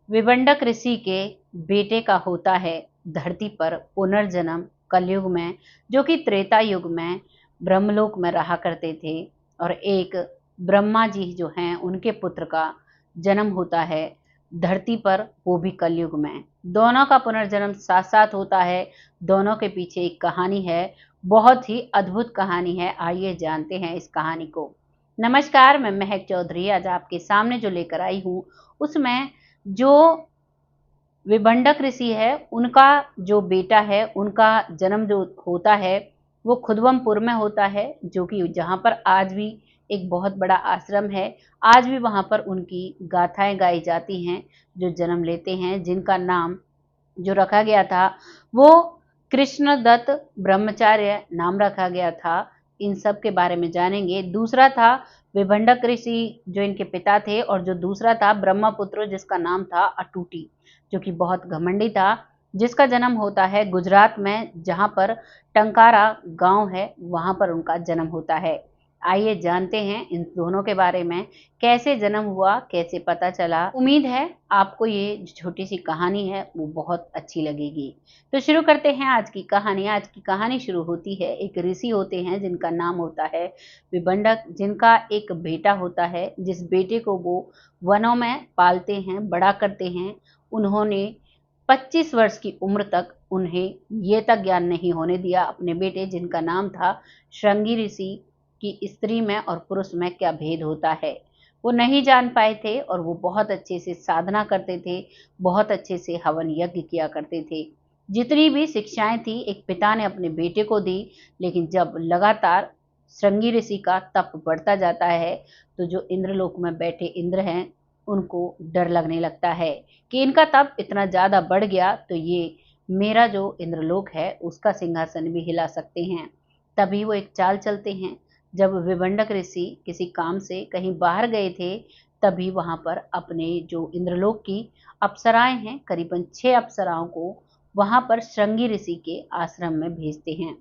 विभंडक ऋषि के बेटे का होता है धरती पर पुनर्जन्म कलयुग में, जो कि त्रेता युग में ब्रह्मलोक में रहा करते थे। और एक ब्रह्मा जी जो हैं उनके पुत्र का जन्म होता है धरती पर, वो भी कलयुग में। दोनों का पुनर्जन्म साथ साथ होता है। दोनों के पीछे एक कहानी है, बहुत ही अद्भुत कहानी है। आइए जानते हैं इस कहानी को। नमस्कार, मैं महक चौधरी आज आपके सामने जो लेकर आई हूँ उसमें जो विभंडक ऋषि है उनका जो बेटा है उनका जन्म जो होता है वो खुदवमपुर में होता है, जो कि जहाँ पर आज भी एक बहुत बड़ा आश्रम है। आज भी वहाँ पर उनकी गाथाएं गाई जाती हैं जो जन्म लेते हैं, जिनका नाम जो रखा गया था वो कृष्णदत्त ब्रह्मचार्य नाम रखा गया था। इन सब के बारे में जानेंगे। दूसरा था विभंडक ऋषि जो इनके पिता थे, और जो दूसरा था ब्रह्मपुत्र जिसका नाम था अटूटी, जो कि बहुत घमंडी था, जिसका जन्म होता है गुजरात में, जहाँ पर टंकारा गांव है, वहाँ पर उनका जन्म होता है। आइए जानते हैं इन दोनों के बारे में, कैसे जन्म हुआ, कैसे पता चला। उम्मीद है आपको ये जो छोटी सी कहानी है वो बहुत अच्छी लगेगी। तो शुरू करते हैं आज की कहानी। आज की कहानी शुरू होती है, एक ऋषि होते हैं जिनका नाम होता है विभंडक, जिनका एक बेटा होता है, जिस बेटे को वो वनों में पालते हैं, बड़ा करते हैं। उन्होंने 25 वर्ष की उम्र तक उन्हें ये तक ज्ञान नहीं होने दिया अपने बेटे, जिनका नाम था श्रृंगी ऋषि, कि स्त्री में और पुरुष में क्या भेद होता है। वो नहीं जान पाए थे और वो बहुत अच्छे से साधना करते थे, बहुत अच्छे से हवन यज्ञ किया करते थे। जितनी भी शिक्षाएं थी एक पिता ने अपने बेटे को दी, लेकिन जब लगातार श्रृंगी ऋषि का तप बढ़ता जाता है तो जो इंद्रलोक में बैठे इंद्र हैं उनको डर लगने लगता है कि इनका तप इतना ज्यादा बढ़ गया तो ये मेरा जो इंद्रलोक है उसका सिंहासन भी हिला सकते हैं। तभी वो एक चाल चलते हैं। जब विभंडक ऋषि किसी काम से कहीं बाहर गए थे, तभी वहां पर अपने जो इंद्रलोक की अप्सराएं हैं, करीबन 6 अप्सराओं को वहां पर श्रृंगी ऋषि के आश्रम में भेजते हैं।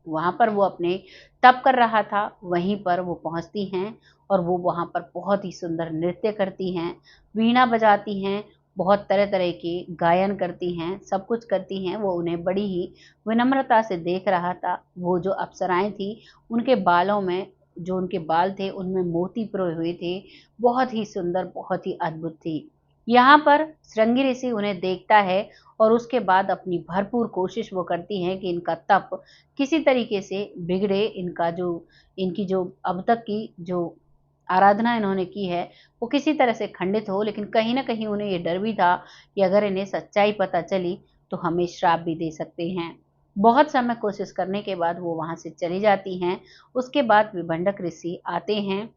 वहां पर वो अपने तप कर रहा था, वहीं पर वो पहुंचती हैं और वो वहां पर बहुत ही सुंदर नृत्य करती हैं, वीणा बजाती हैं, बहुत तरह तरह के गायन करती हैं, सब कुछ करती हैं। वो उन्हें बड़ी ही विनम्रता से देख रहा था। वो जो अप्सराएं थी उनके बालों में, जो उनके बाल थे उनमें मोती पिरोए हुए थे, बहुत ही सुंदर, बहुत ही अद्भुत थी। यहाँ पर श्रृंगी ऋषि उन्हें देखता है और उसके बाद अपनी भरपूर कोशिश वो करती हैं कि इनका तप किसी तरीके से बिगड़े, इनकी जो अब तक की जो आराधना इन्होंने की है वो किसी तरह से खंडित हो। लेकिन कहीं ना कहीं उन्हें ये डर भी था कि अगर इन्हें सच्चाई पता चली तो हमें श्राप भी दे सकते हैं। बहुत समय कोशिश करने के बाद वो वहां से चली जाती हैं। उसके बाद विभंडक ऋषि आते हैं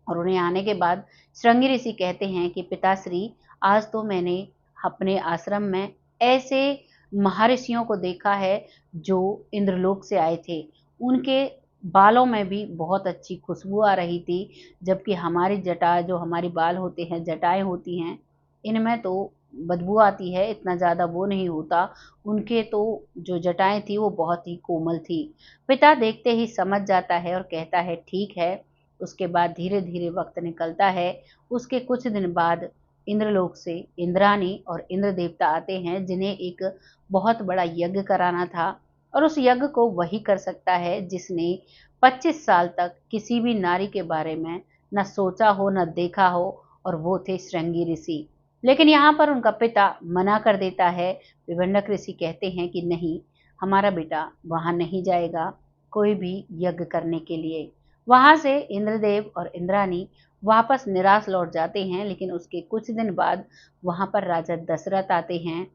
और उन्हें आने के बाद श्रृंगी ऋषि कहते हैं कि पिताश्री, आज तो मैंने अपने आश्रम में ऐसे महर्षियों को देखा है जो इंद्रलोक से आए थे। उनके बालों में भी बहुत अच्छी खुशबू आ रही थी, जबकि हमारी जटा, जो हमारी बाल होते हैं, जटाएं होती हैं, इनमें तो बदबू आती है, इतना ज़्यादा वो नहीं होता। उनके तो जो जटाएं थी वो बहुत ही कोमल थी। पिता देखते ही समझ जाता है और कहता है ठीक है। उसके बाद धीरे धीरे वक्त निकलता है। उसके कुछ दिन बाद इंद्रलोक से इंद्रानी और इंद्र देवता आते हैं, जिन्हें एक बहुत बड़ा यज्ञ कराना था। और उस यज्ञ को वही कर सकता है जिसने 25 साल तक किसी भी नारी के बारे में न सोचा हो न देखा हो, और वो थे श्रृंगी ऋषि। लेकिन यहाँ पर उनका पिता मना कर देता है। विभंडक ऋषि कहते हैं कि नहीं, हमारा बेटा वहां नहीं जाएगा कोई भी यज्ञ करने के लिए। वहां से इंद्रदेव और इंद्रानी वापस निराश लौट जाते हैं। लेकिन उसके कुछ दिन बाद वहां पर राजा दशरथ आते हैं,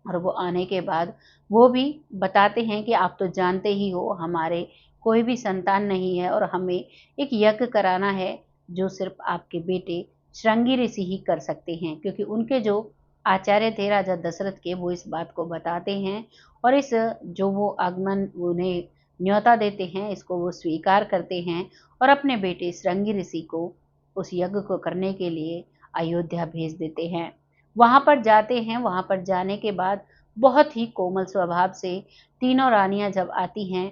और वो आने के बाद वो भी बताते हैं कि आप तो जानते ही हो हमारे कोई भी संतान नहीं है और हमें एक यज्ञ कराना है जो सिर्फ आपके बेटे श्रृंगी ऋषि ही कर सकते हैं, क्योंकि उनके जो आचार्य थे राजा दशरथ के, वो इस बात को बताते हैं। और इस जो वो आगमन उन्हें न्योता देते हैं, इसको वो स्वीकार करते हैं और अपने बेटे श्रृंगी ऋषि को उस यज्ञ को करने के लिए अयोध्या भेज देते हैं। वहां पर जाते हैं। वहां पर जाने के बाद बहुत ही कोमल स्वभाव से तीनों रानियां जब आती हैं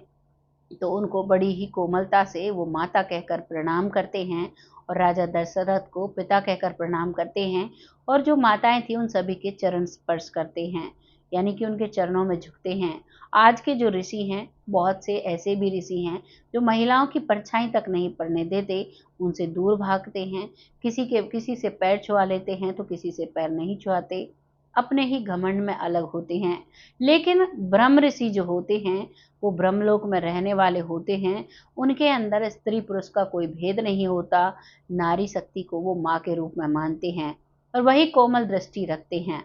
तो उनको बड़ी ही कोमलता से वो माता कहकर प्रणाम करते हैं और राजा दशरथ को पिता कहकर प्रणाम करते हैं और जो माताएं थी उन सभी के चरण स्पर्श करते हैं, यानी कि उनके चरणों में झुकते हैं। आज के जो ऋषि हैं, बहुत से ऐसे भी ऋषि हैं जो महिलाओं की परछाई तक नहीं पड़ने देते, उनसे दूर भागते हैं, किसी से पैर छुआ लेते हैं तो किसी से पैर नहीं छुआते, अपने ही घमंड में अलग होते हैं। लेकिन ब्रह्म ऋषि जो होते हैं, वो ब्रह्मलोक में रहने वाले होते हैं। उनके अंदर स्त्री पुरुष का कोई भेद नहीं होता। नारी शक्ति को वो माँ के रूप में मानते हैं और वही कोमल दृष्टि रखते हैं।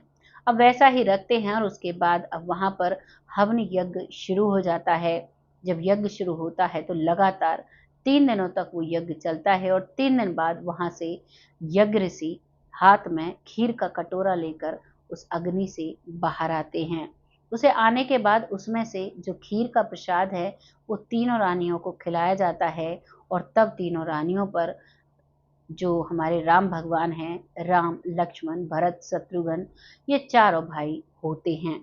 अब वैसा ही रखते हैं और उसके बाद अब वहाँ पर हवन यज्ञ शुरू हो जाता है। जब यज्ञ शुरू होता है तो लगातार 3 दिनों तक वो यज्ञ चलता है और 3 दिन बाद वहाँ से यज्ञ ऋषि हाथ में खीर का कटोरा लेकर उस अग्नि से बाहर आते हैं। उसे आने के बाद उसमें से जो खीर का प्रसाद है वो तीनों रानियों को खिलाया जाता है और तब तीनों रानियों पर जो हमारे राम भगवान हैं, राम, लक्ष्मण, भरत, शत्रुघ्न, ये चारों भाई होते हैं।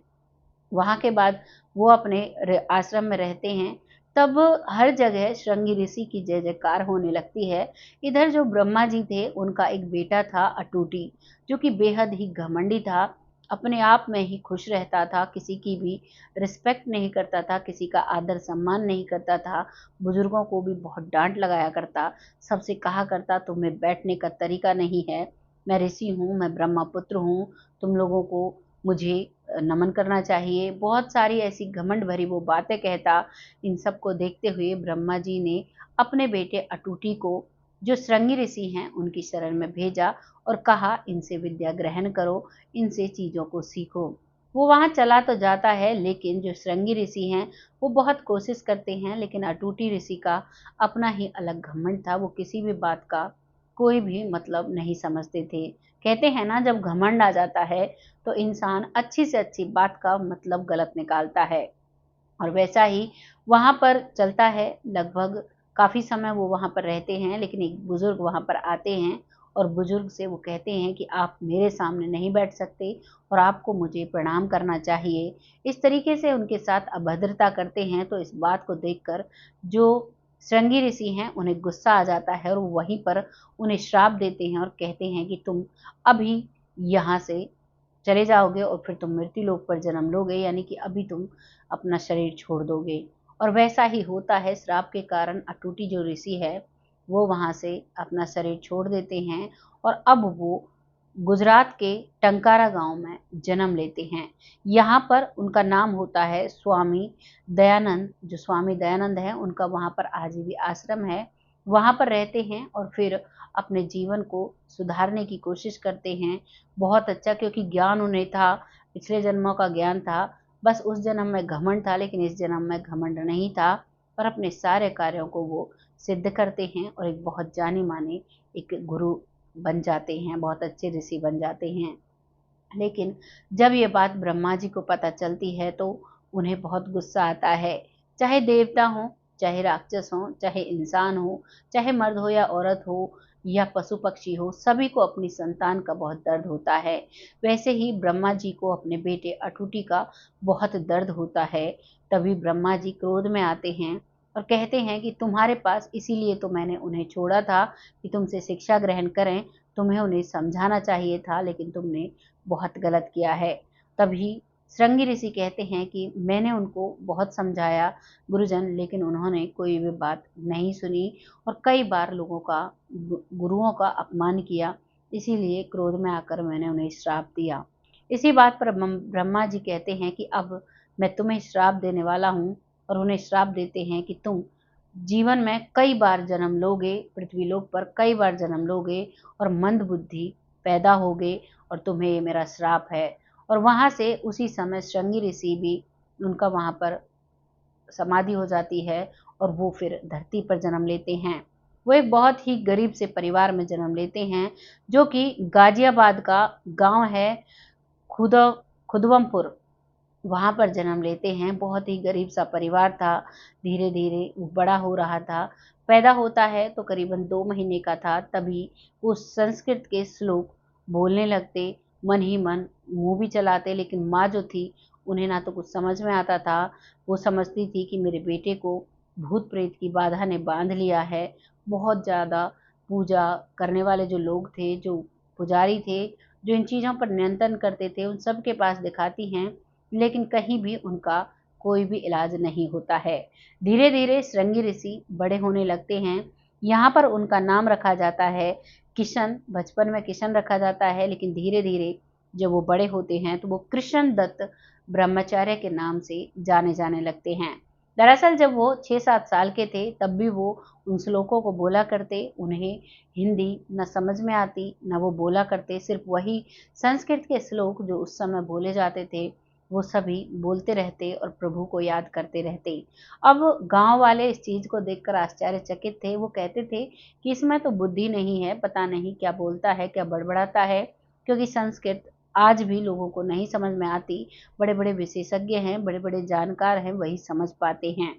वहाँ के बाद वो अपने आश्रम में रहते हैं। तब हर जगह श्रृंगी ऋषि की जय जयकार होने लगती है। इधर जो ब्रह्मा जी थे, उनका एक बेटा था अटूटी, जो कि बेहद ही घमंडी था, अपने आप में ही खुश रहता था, किसी की भी रिस्पेक्ट नहीं करता था, किसी का आदर सम्मान नहीं करता था, बुजुर्गों को भी बहुत डांट लगाया करता, सबसे कहा करता तुम्हें बैठने का तरीका नहीं है, मैं ऋषि हूँ, मैं ब्रह्मा पुत्र हूँ, तुम लोगों को मुझे नमन करना चाहिए। बहुत सारी ऐसी घमंड भरी वो बातें कहता। इन सब को देखते हुए ब्रह्मा जी ने अपने बेटे अटूटी को, जो श्रृंगी ऋषि हैं, उनकी शरण में भेजा और कहा इनसे विद्या ग्रहण करो, इनसे चीज़ों को सीखो। वो वहाँ चला तो जाता है, लेकिन जो श्रृंगी ऋषि हैं वो बहुत कोशिश करते हैं, लेकिन अटूटी ऋषि का अपना ही अलग घमंड था। वो किसी भी बात का कोई भी मतलब नहीं समझते थे। कहते हैं ना, जब घमंड आ जाता है तो इंसान अच्छी से अच्छी बात का मतलब गलत निकालता है। और वैसा ही वहाँ पर चलता है। लगभग काफ़ी समय वो वहाँ पर रहते हैं, लेकिन एक बुज़ुर्ग वहाँ पर आते हैं और बुज़ुर्ग से वो कहते हैं कि आप मेरे सामने नहीं बैठ सकते और आपको मुझे प्रणाम करना चाहिए। इस तरीके से उनके साथ अभद्रता करते हैं, तो इस बात को देखकर जो श्रृंगी ऋषि हैं, उन्हें गुस्सा आ जाता है और वो वहीं पर उन्हें श्राप देते हैं और कहते हैं कि तुम अभी यहाँ से चले जाओगे और फिर तुम मृत्यु लोक पर जन्म लोगे, यानी कि अभी तुम अपना शरीर छोड़ दोगे। और वैसा ही होता है। श्राप के कारण अटूटी जो ऋषि है वो वहाँ से अपना शरीर छोड़ देते हैं और अब वो गुजरात के टंकारा गांव में जन्म लेते हैं। यहाँ पर उनका नाम होता है स्वामी दयानंद। जो स्वामी दयानंद है, उनका वहाँ पर आजीवी आश्रम है। वहाँ पर रहते हैं और फिर अपने जीवन को सुधारने की कोशिश करते हैं। बहुत अच्छा, क्योंकि ज्ञान उन्हें था, पिछले जन्मों का ज्ञान था। बस उस जन्म में घमंड था, लेकिन इस जन्म में घमंड नहीं था और अपने सारे कार्यों को वो सिद्ध करते हैं और एक बहुत जानी माने एक गुरु बन जाते हैं, बहुत अच्छे ऋषि बन जाते हैं। लेकिन जब ये बात ब्रह्मा जी को पता चलती है तो उन्हें बहुत गुस्सा आता है। चाहे देवता हो, चाहे राक्षस हो, चाहे इंसान हो, चाहे मर्द हो या औरत हो या पशु पक्षी हो, सभी को अपनी संतान का बहुत दर्द होता है। वैसे ही ब्रह्मा जी को अपने बेटे अटूटी का बहुत दर्द होता है। तभी ब्रह्मा जी क्रोध में आते हैं और कहते हैं कि तुम्हारे पास इसीलिए तो मैंने उन्हें छोड़ा था कि तुमसे शिक्षा ग्रहण करें, तुम्हें उन्हें समझाना चाहिए था, लेकिन तुमने बहुत गलत किया है। तभी श्रृंगी ऋषि कहते हैं कि मैंने उनको बहुत समझाया गुरुजन, लेकिन उन्होंने कोई भी बात नहीं सुनी और कई बार लोगों का, गुरुओं का अपमान किया। इसीलिए क्रोध में आकर मैंने उन्हें श्राप दिया। इसी बात पर ब्रह्मा जी कहते हैं कि अब मैं तुम्हें श्राप देने वाला हूँ और उन्हें श्राप देते हैं कि तुम जीवन में कई बार जन्म लोगे, पृथ्वी लोक पर कई बार जन्म लोगे और मंद बुद्धि पैदा होगे और तुम्हें ये मेरा श्राप है। और वहाँ से उसी समय श्रृंगी ऋषि भी, उनका वहाँ पर समाधि हो जाती है और वो फिर धरती पर जन्म लेते हैं। वो एक बहुत ही गरीब से परिवार में जन्म लेते हैं, जो कि गाजियाबाद का गांव है, खुद खुदवमपुर, वहाँ पर जन्म लेते हैं। बहुत ही गरीब सा परिवार था। धीरे धीरे वो बड़ा हो रहा था। पैदा होता है तो करीबन 2 महीने का था, तभी वो संस्कृत के श्लोक बोलने लगते, मन ही मन मुंह भी चलाते। लेकिन माँ जो थी, उन्हें ना तो कुछ समझ में आता था। वो समझती थी कि मेरे बेटे को भूत प्रेत की बाधा ने बांध लिया है। बहुत ज़्यादा पूजा करने वाले जो लोग थे, जो पुजारी थे, जो इन चीज़ों पर नियंत्रण करते थे, उन सब के पास दिखाती हैं, लेकिन कहीं भी उनका कोई भी इलाज नहीं होता है। धीरे-धीरे श्रृंगी ऋषि बड़े होने लगते हैं। यहाँ पर उनका नाम रखा जाता है किशन, बचपन में किशन रखा जाता है, लेकिन धीरे-धीरे जब वो बड़े होते हैं तो वो कृष्ण दत्त ब्रह्मचार्य के नाम से जाने जाने लगते हैं। दरअसल जब वो 6-7 साल के थे तब भी वो उन श्लोकों को बोला करते। उन्हें हिंदी न समझ में आती न वो बोला करते, सिर्फ वही संस्कृत के श्लोक जो उस समय बोले जाते थे वो सभी बोलते रहते और प्रभु को याद करते रहते। अब गांव वाले इस चीज को देखकर आश्चर्यचकित थे। वो कहते थे कि इसमें तो बुद्धि नहीं है, पता नहीं क्या बोलता है, क्या बड़बड़ाता है, क्योंकि संस्कृत आज भी लोगों को नहीं समझ में आती। बड़े बड़े विशेषज्ञ हैं, बड़े बड़े जानकार हैं, वही समझ पाते हैं।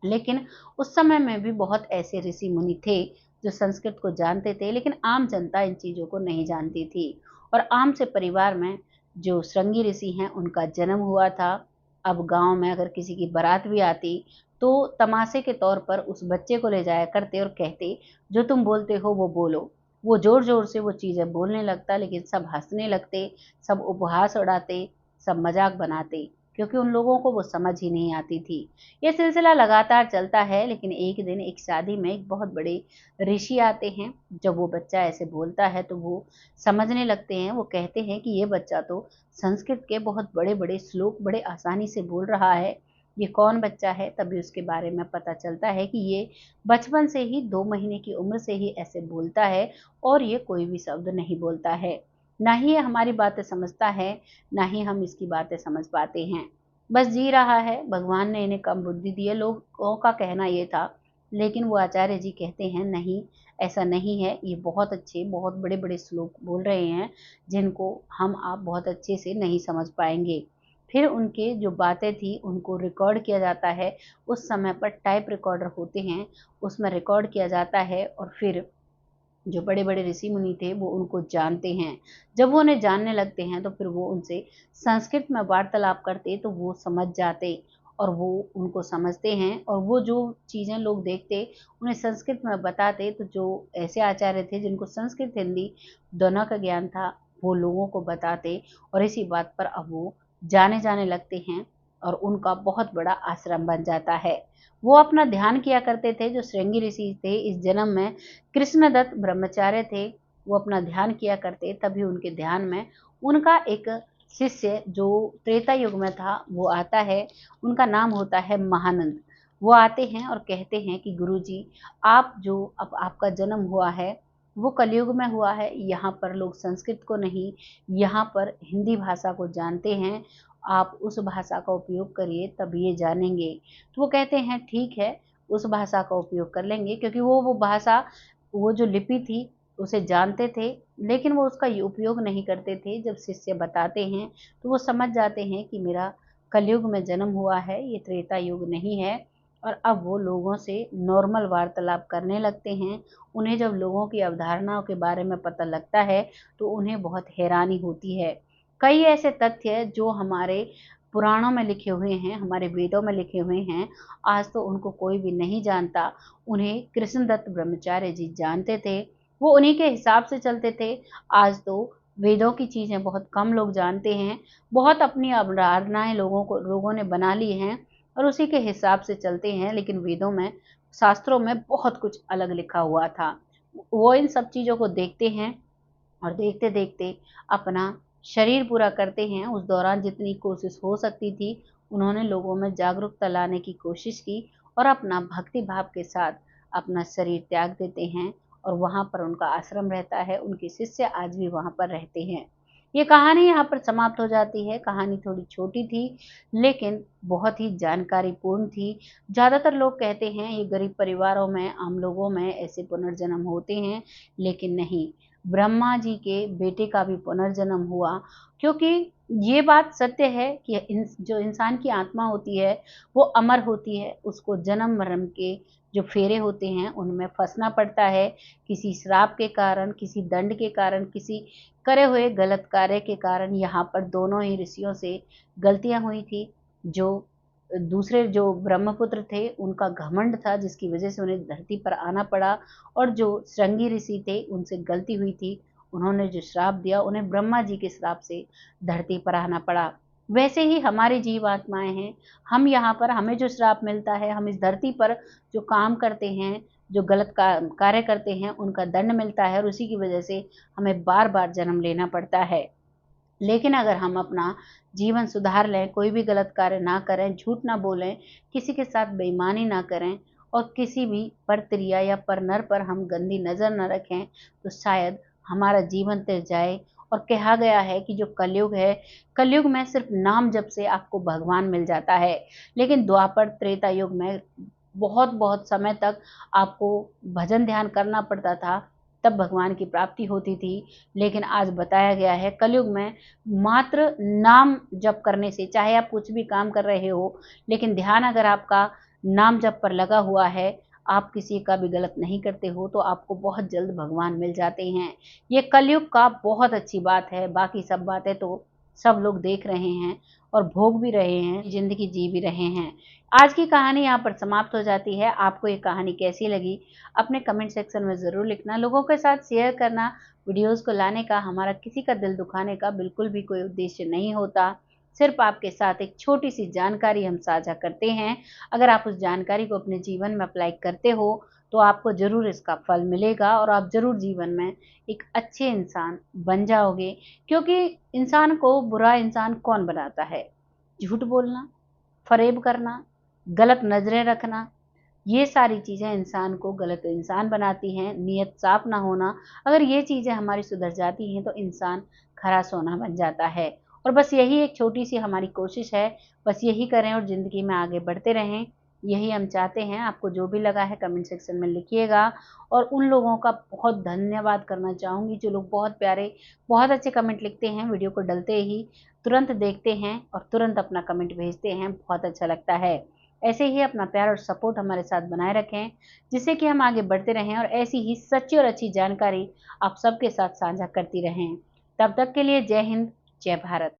लेकिन उस समय में भी बहुत ऐसे ऋषि मुनि थे जो संस्कृत को जानते थे, लेकिन आम जनता इन चीजों को नहीं जानती थी। और आम से परिवार में जो श्रृंगी ऋषि हैं उनका जन्म हुआ था। अब गांव में अगर किसी की बारात भी आती तो तमाशे के तौर पर उस बच्चे को ले जाया करते और कहते, जो तुम बोलते हो वो बोलो। वो जोर जोर से वो चीजें बोलने लगता, लेकिन सब हंसने लगते, सब उपहास उड़ाते, सब मजाक बनाते, क्योंकि उन लोगों को वो समझ ही नहीं आती थी। ये सिलसिला लगातार चलता है, लेकिन एक दिन एक शादी में एक बहुत बड़े ऋषि आते हैं। जब वो बच्चा ऐसे बोलता है तो वो समझने लगते हैं। वो कहते हैं कि ये बच्चा तो संस्कृत के बहुत बड़े बड़े श्लोक बड़े आसानी से बोल रहा है, ये कौन बच्चा है। तभी उसके बारे में पता चलता है कि ये बचपन से ही 2 महीने की उम्र से ही ऐसे बोलता है और ये कोई भी शब्द नहीं बोलता है। ना ही ये हमारी बातें समझता है, ना ही हम इसकी बातें समझ पाते हैं। बस जी रहा है, भगवान ने इन्हें कम बुद्धि दी है, लोगों का कहना ये था। लेकिन वो आचार्य जी कहते हैं नहीं, ऐसा नहीं है, ये बहुत अच्छे बहुत बड़े बड़े श्लोक बोल रहे हैं जिनको हम आप बहुत अच्छे से नहीं समझ पाएंगे। फिर उनके जो बातें थी उनको रिकॉर्ड किया जाता है। उस समय पर टाइप रिकॉर्डर होते हैं, उसमें रिकॉर्ड किया जाता है और फिर जो बड़े बड़े ऋषि मुनि थे वो उनको जानते हैं। जब वो उन्हें जानने लगते हैं तो फिर वो उनसे संस्कृत में वार्तालाप करते तो वो समझ जाते और वो उनको समझते हैं। और वो जो चीज़ें लोग देखते उन्हें संस्कृत में बताते, तो जो ऐसे आचार्य थे जिनको संस्कृत हिंदी दोनों का ज्ञान था वो लोगों को बताते। और इसी बात पर अब वो जाने जाने लगते हैं और उनका बहुत बड़ा आश्रम बन जाता है। वो अपना ध्यान किया करते थे। जो श्रृंगी ऋषि थे इस जन्म में कृष्णदत्त ब्रह्मचार्य थे, वो अपना ध्यान किया करते। तभी उनके ध्यान में उनका एक शिष्य जो त्रेता युग में था वो आता है। उनका नाम होता है महानंद। वो आते हैं और कहते हैं कि गुरुजी, आप जो अब आपका जन्म हुआ है वो कलयुग में हुआ है। यहाँ पर लोग संस्कृत को नहीं, यहाँ पर हिंदी भाषा को जानते हैं। आप उस भाषा का उपयोग करिए तब ये जानेंगे। तो वो कहते हैं ठीक है, उस भाषा का उपयोग कर लेंगे, क्योंकि वो भाषा, वो जो लिपि थी उसे जानते थे, लेकिन वो उसका उपयोग नहीं करते थे। जब शिष्य बताते हैं तो वो समझ जाते हैं कि मेरा कलयुग में जन्म हुआ है, ये त्रेता युग नहीं है। और अब वो लोगों से नॉर्मल वार्तालाप करने लगते हैं। उन्हें जब लोगों की अवधारणाओं के बारे में पता लगता है तो उन्हें बहुत हैरानी होती है। कई ऐसे तथ्य जो हमारे पुराणों में लिखे हुए हैं, हमारे वेदों में लिखे हुए हैं, आज तो उनको कोई भी नहीं जानता। उन्हें कृष्णदत्त ब्रह्मचार्य जी जानते थे, वो उन्हीं के हिसाब से चलते थे। आज तो वेदों की चीज़ें बहुत कम लोग जानते हैं। बहुत अपनी अवधारणाएं लोगों ने बना ली हैं और उसी के हिसाब से चलते हैं। लेकिन वेदों में, शास्त्रों में बहुत कुछ अलग लिखा हुआ था। वो इन सब चीज़ों को देखते हैं और देखते देखते अपना शरीर पूरा करते हैं। उस दौरान जितनी कोशिश हो सकती थी उन्होंने लोगों में जागरूकता लाने की कोशिश की और अपना भक्ति भाव के साथ अपना शरीर त्याग देते हैं। और वहाँ पर उनका आश्रम रहता है, उनके शिष्य आज भी वहाँ पर रहते हैं। ये कहानी यहाँ पर समाप्त हो जाती है। कहानी थोड़ी छोटी थी लेकिन बहुत ही जानकारीपूर्ण थी। ज़्यादातर लोग कहते हैं ये गरीब परिवारों में, आम लोगों में ऐसे पुनर्जन्म होते हैं, लेकिन नहीं, ब्रह्मा जी के बेटे का भी पुनर्जन्म हुआ। क्योंकि ये बात सत्य है कि जो इंसान की आत्मा होती है वो अमर होती है। उसको जन्म मरण के जो फेरे होते हैं उनमें फंसना पड़ता है, किसी श्राप के कारण, किसी दंड के कारण, किसी करे हुए गलत कार्य के कारण। यहाँ पर दोनों ही ऋषियों से गलतियां हुई थी। जो दूसरे जो ब्रह्मपुत्र थे उनका घमंड था, जिसकी वजह से उन्हें धरती पर आना पड़ा, और जो श्रृंगी ऋषि थे उनसे गलती हुई थी, उन्होंने जो श्राप दिया, उन्हें ब्रह्मा जी के श्राप से धरती पर आना पड़ा। वैसे ही हमारी जीवात्माएं हैं, हम यहाँ पर, हमें जो श्राप मिलता है, हम इस धरती पर जो काम करते हैं, जो गलत कार्य करते हैं, उनका दंड मिलता है, और उसी की वजह से हमें बार बार जन्म लेना पड़ता है। लेकिन अगर हम अपना जीवन सुधार लें, कोई भी गलत कार्य ना करें, झूठ ना बोलें, किसी के साथ बेईमानी ना करें, और किसी भी पर स्त्रिया या पर नर पर हम गंदी नज़र न रखें, तो शायद हमारा जीवन तर जाए। और कहा गया है कि जो कलयुग है, कलयुग में सिर्फ नाम जप से आपको भगवान मिल जाता है, लेकिन द्वापर त्रेता युग में बहुत बहुत समय तक आपको भजन ध्यान करना पड़ता था, तब भगवान की प्राप्ति होती थी। लेकिन आज बताया गया है कलयुग में मात्र नाम जप करने से, चाहे आप कुछ भी काम कर रहे हो, लेकिन ध्यान अगर आपका नाम जप पर लगा हुआ है, आप किसी का भी गलत नहीं करते हो, तो आपको बहुत जल्द भगवान मिल जाते हैं। ये कलयुग का बहुत अच्छी बात है। बाकी सब बातें तो सब लोग देख रहे हैं और भोग भी रहे हैं, जिंदगी जी भी रहे हैं। आज की कहानी यहाँ पर समाप्त हो जाती है। आपको ये कहानी कैसी लगी, अपने कमेंट सेक्शन में ज़रूर लिखना। लोगों के साथ शेयर करना। वीडियोस को लाने का हमारा किसी का दिल दुखाने का बिल्कुल भी कोई उद्देश्य नहीं होता। सिर्फ आपके साथ एक छोटी सी जानकारी हम साझा करते हैं। अगर आप उस जानकारी को अपने जीवन में अप्लाई करते हो, तो आपको ज़रूर इसका फल मिलेगा, और आप ज़रूर जीवन में एक अच्छे इंसान बन जाओगे। क्योंकि इंसान को बुरा इंसान कौन बनाता है? झूठ बोलना, फरेब करना, गलत नज़रें रखना, ये सारी चीज़ें इंसान को गलत इंसान बनाती हैं। नीयत साफ ना होना, अगर ये चीज़ें हमारी सुधर जाती हैं, तो इंसान खरा सोना बन जाता है। और बस यही एक छोटी सी हमारी कोशिश है, बस यही करें और ज़िंदगी में आगे बढ़ते रहें, यही हम चाहते हैं। आपको जो भी लगा है कमेंट सेक्शन में लिखिएगा। और उन लोगों का बहुत धन्यवाद करना चाहूँगी जो लोग बहुत प्यारे, बहुत अच्छे कमेंट लिखते हैं, वीडियो को डलते ही तुरंत देखते हैं और तुरंत अपना कमेंट भेजते हैं, बहुत अच्छा लगता है। ऐसे ही अपना प्यार और सपोर्ट हमारे साथ बनाए रखें, जिससे कि हम आगे बढ़ते रहें और ऐसी ही सच्ची और अच्छी जानकारी आप सबके साथ साझा करती रहें। तब तक के लिए जय हिंद, जय भारत।